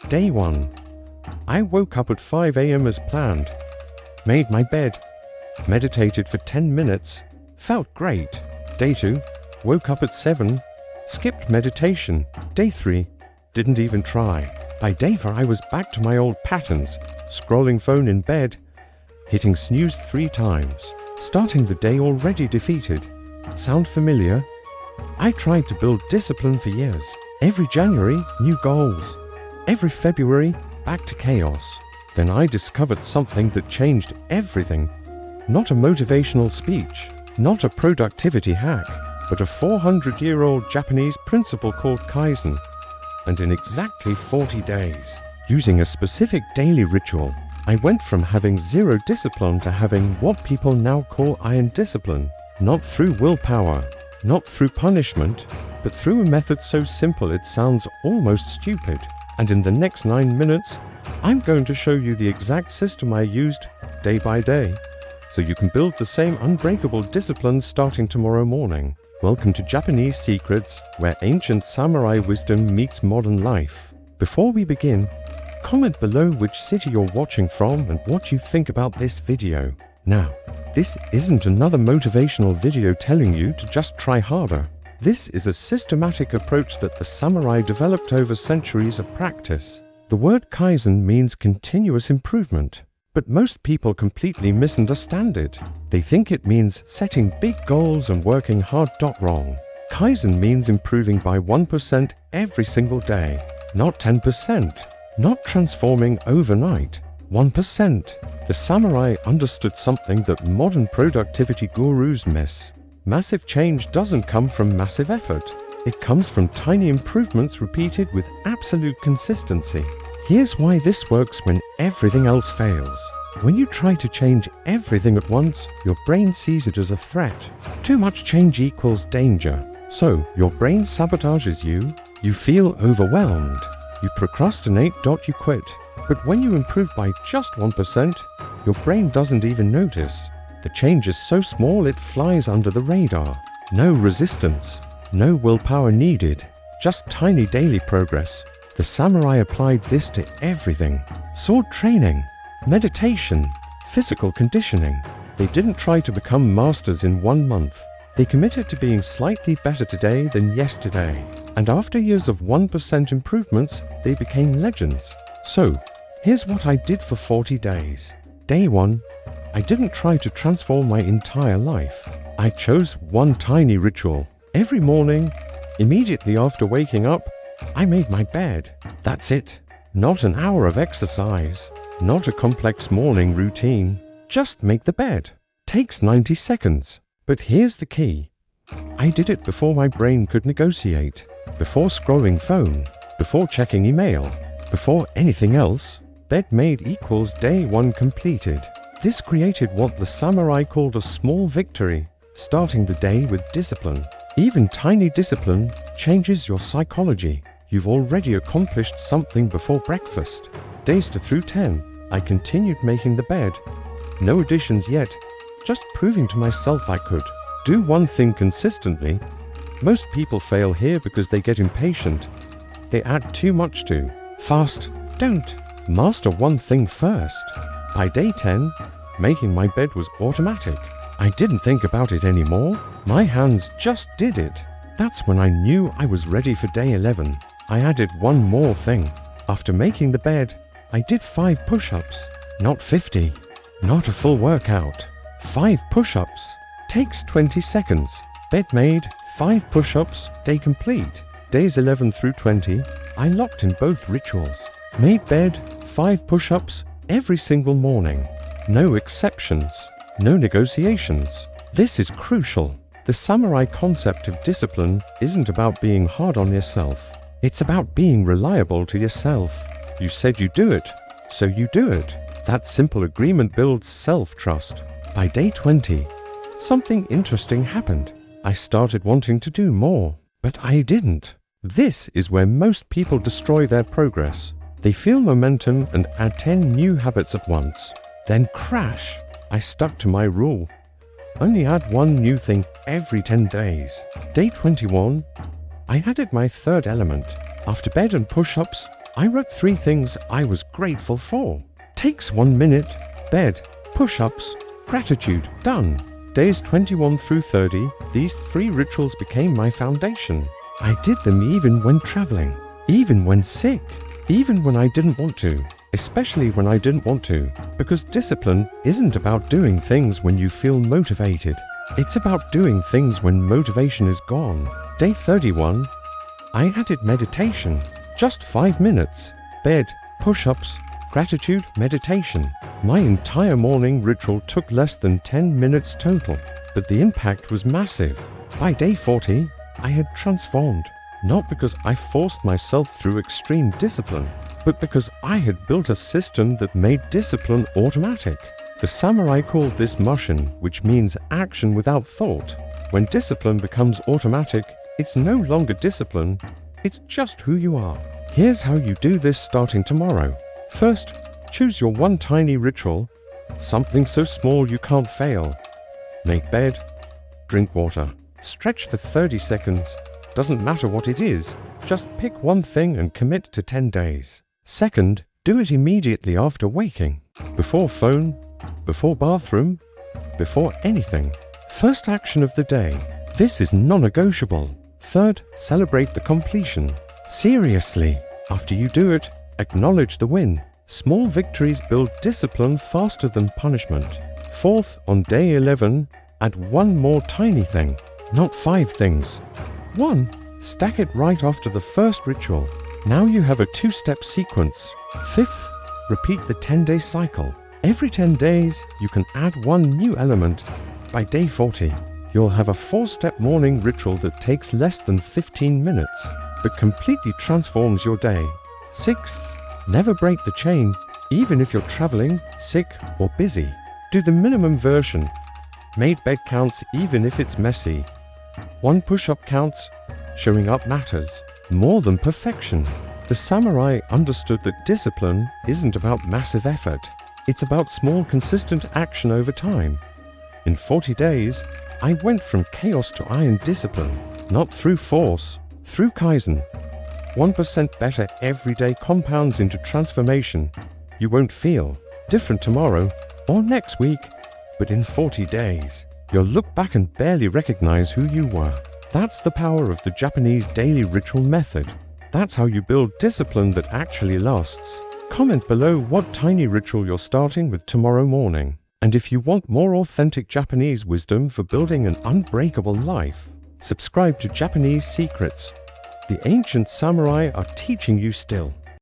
Day 1. I woke up at 5 a.m. as planned. Made my bed. Meditated for 10 minutes. Felt great. Day 2. Woke up at 7. Skipped meditation. Day 3. Didn't even try. By day 4 I was back to my old patterns. Scrolling phone in bed. Hitting snooze 3 times. Starting the day already defeated. Sound familiar? I tried to build discipline for years. Every January, new goals. Every February, back to chaos. Then I discovered something that changed everything. Not a motivational speech, not a productivity hack, but a 400-year-old Japanese principle called Kaizen. And in exactly 40 days, using a specific daily ritual, I went from having zero discipline to having what people now call iron discipline. Not through willpower, not through punishment, but through a method so simple it sounds almost stupid. And in the next 9 minutes, I'm going to show you the exact system I used day by day, so you can build the same unbreakable discipline starting tomorrow morning. Welcome to Japanese Secrets, where ancient samurai wisdom meets modern life. Before we begin, comment below which city you're watching from and what you think about this video. Now, this isn't another motivational video telling you to just try harder. This is a systematic approach that the samurai developed over centuries of practice. The word Kaizen means continuous improvement, but most people completely misunderstand it. They think it means setting big goals and working hard. Wrong. Kaizen means improving by 1% every single day, not 10%, not transforming overnight. 1%. The samurai understood something that modern productivity gurus miss. Massive change doesn't come from massive effort. It comes from tiny improvements repeated with absolute consistency. Here's why this works when everything else fails. When you try to change everything at once, your brain sees it as a threat. Too much change equals danger. So, your brain sabotages you. You feel overwhelmed. You procrastinate. You quit. But when you improve by just 1%, your brain doesn't even notice. The change is so small it flies under the radar. No resistance, no willpower needed, just tiny daily progress. The samurai applied this to everything. Sword training, meditation, physical conditioning. They didn't try to become masters in 1 month. They committed to being slightly better today than yesterday. And after years of 1% improvements, they became legends. So, here's what I did for 40 days. Day 1. I didn't try to transform my entire life. I chose one tiny ritual. Every morning, immediately after waking up, I made my bed. That's it. Not an hour of exercise. Not a complex morning routine. Just make the bed. Takes 90 seconds. But here's the key. I did it before my brain could negotiate. Before scrolling phone. Before checking email. Before anything else. Bed made equals day 1 completed. This created what the samurai called a small victory, starting the day with discipline. Even tiny discipline changes your psychology. You've already accomplished something before breakfast. Days 2 through 10, I continued making the bed. No additions yet, just proving to myself I could. Do one thing consistently. Most people fail here because they get impatient. They add too much to. Fast, don't. Master one thing first. By day 10, making my bed was automatic. I didn't think about it anymore. My hands just did it. That's when I knew I was ready for day 11. I added one more thing. After making the bed, I did 5 push-ups. Not 50. Not a full workout. 5 push-ups. Takes 20 seconds. Bed made, 5 push-ups, day complete. Days 11 through 20, I locked in both rituals. Made bed, 5 push-ups, every single morning. No exceptions. No negotiations. This is crucial. The samurai concept of discipline isn't about being hard on yourself. It's about being reliable to yourself. You said you do it, so you do it. That simple agreement builds self-trust. By day 20, something interesting happened. I started wanting to do more, but I didn't. This is where most people destroy their progress. They feel momentum and add 10 new habits at once. Then crash. I stuck to my rule. Only add one new thing every 10 days. Day 21, I added my third element. After bed and push-ups, I wrote 3 things I was grateful for. Takes 1 minute. Bed, push-ups, gratitude, done. Days 21 through 30, these 3 rituals became my foundation. I did them even when traveling, even when sick, even when I didn't want to, especially when I didn't want to, because discipline isn't about doing things when you feel motivated. It's about doing things when motivation is gone. Day 31, I added meditation. Just 5 minutes. Bed, push-ups, gratitude, meditation. My entire morning ritual took less than 10 minutes total, but the impact was massive. By day 40, I had transformed, not because I forced myself through extreme discipline, but because I had built a system that made discipline automatic. The samurai called this mushin, which means action without thought. When discipline becomes automatic, it's no longer discipline, it's just who you are. Here's how you do this starting tomorrow. First, choose your one tiny ritual, something so small you can't fail. Make bed, drink water, stretch for 30 seconds. Doesn't matter what it is, just pick one thing and commit to 10 days. Second, do it immediately after waking. Before phone, before bathroom, before anything. First action of the day. This is non-negotiable. Third, celebrate the completion. Seriously. After you do it, acknowledge the win. Small victories build discipline faster than punishment. Fourth, on day 11, add one more tiny thing, not 5 things. 1. Stack it right after the first ritual. Now you have a 2-step sequence. Fifth, repeat the 10-day cycle. Every 10 days, you can add one new element. By day 40, you'll have a 4-step morning ritual that takes less than 15 minutes, but completely transforms your day. Sixth, never break the chain, even if you're traveling, sick, or busy. Do the minimum version. Made bed counts even if it's messy. 1 push-up counts. Showing up matters more than perfection. The samurai understood that discipline isn't about massive effort. It's about small, consistent action over time. In 40 days, I went from chaos to iron discipline, not through force, through Kaizen. 1% better every day compounds into transformation. You won't feel different tomorrow or next week, but in 40 days, you'll look back and barely recognize who you were. That's the power of the Japanese daily ritual method. That's how you build discipline that actually lasts. Comment below what tiny ritual you're starting with tomorrow morning. And if you want more authentic Japanese wisdom for building an unbreakable life, subscribe to Japanese Secrets. The ancient samurai are teaching you still.